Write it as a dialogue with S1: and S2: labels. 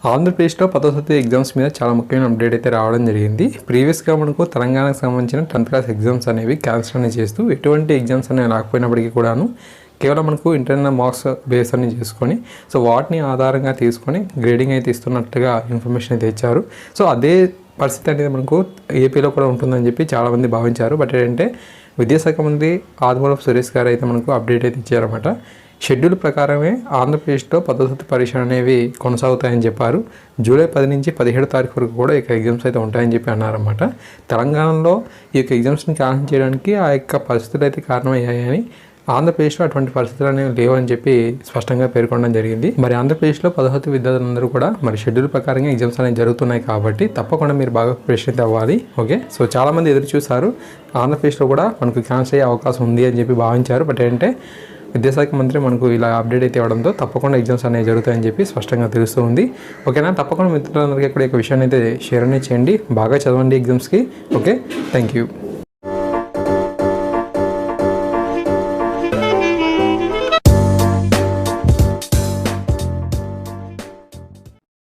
S1: ఆంధ్రప్రదేశ్లో 10వ తరగతి ఎగ్జామ్స్ మీద చాలా ముఖ్యమైన అప్డేట్ అయితే రావడం జరిగింది. ప్రీవియస్గా మనకు తెలంగాణకు సంబంధించిన 10th క్లాస్ ఎగ్జామ్స్ అనేవి క్యాన్సిల్ అనేది చేస్తూ ఎటువంటి ఎగ్జామ్స్ అనేవి రాకపోయినప్పటికీ కూడాను కేవలం మనకు ఇంటర్నల్ మార్క్స్ బేస్ అని చేసుకొని సో వాటిని ఆధారంగా తీసుకొని గ్రేడింగ్ అయితే ఇస్తున్నట్టుగా ఇన్ఫర్మేషన్ అయితే ఇచ్చారు. సో అదే పరిస్థితి అనేది మనకు ఏపీలో కూడా ఉంటుందని చెప్పి చాలామంది భావించారు. బట్ ఏంటంటే విద్యాశాఖ మంత్రి ఆదిమూలపు సురేష్ గారు అయితే మనకు అప్డేట్ అయితే ఇచ్చారన్నమాట. షెడ్యూల్ ప్రకారమే ఆంధ్రప్రదేశ్లో 10వ తరగతి పరీక్షలు అనేవి కొనసాగుతాయని చెప్పారు. జూలై 10 నుంచి 17 తారీఖు వరకు కూడా ఈ ఎగ్జామ్స్ అయితే ఉంటాయని చెప్పి అన్నారన్నమాట. తెలంగాణలో ఈ యొక్క ఎగ్జామ్స్ని క్యాన్సిల్ చేయడానికి ఆ యొక్క పరిస్థితులు అయితే కారణమయ్యాయని, ఆంధ్రప్రదేశ్లో అటువంటి పరిస్థితులు అనేవి లేవని చెప్పి స్పష్టంగా పేర్కొనడం జరిగింది. మరి ఆంధ్రప్రదేశ్లో 10వ తరగతి విద్యార్థులందరూ కూడా మరి షెడ్యూల్ ప్రకారంగా ఎగ్జామ్స్ అనేవి జరుగుతున్నాయి కాబట్టి తప్పకుండా మీరు బాగా ప్రిపరేషన్ అయితే అవ్వాలి. ఓకే, సో చాలామంది ఎదురు చూశారు ఆంధ్రప్రదేశ్లో కూడా మనకు క్యాన్సిల్ అయ్యే అవకాశం ఉంది అని చెప్పి భావించారు. బట్ ఏంటంటే విద్యాశాఖ మంత్రి మనకు ఇలా అప్డేట్ అయితే ఇవ్వడంతో తప్పకుండా ఎగ్జామ్స్ అనేవి జరుగుతాయని చెప్పి స్పష్టంగా తెలుస్తూ ఉంది. ఓకేనా, తప్పకుండా మిత్రులందరికీ కూడా ఈ విషయాన్ని అయితే షేర్ అనేది చేయండి. బాగా చదవండి ఎగ్జామ్స్కి. Okay, thank you.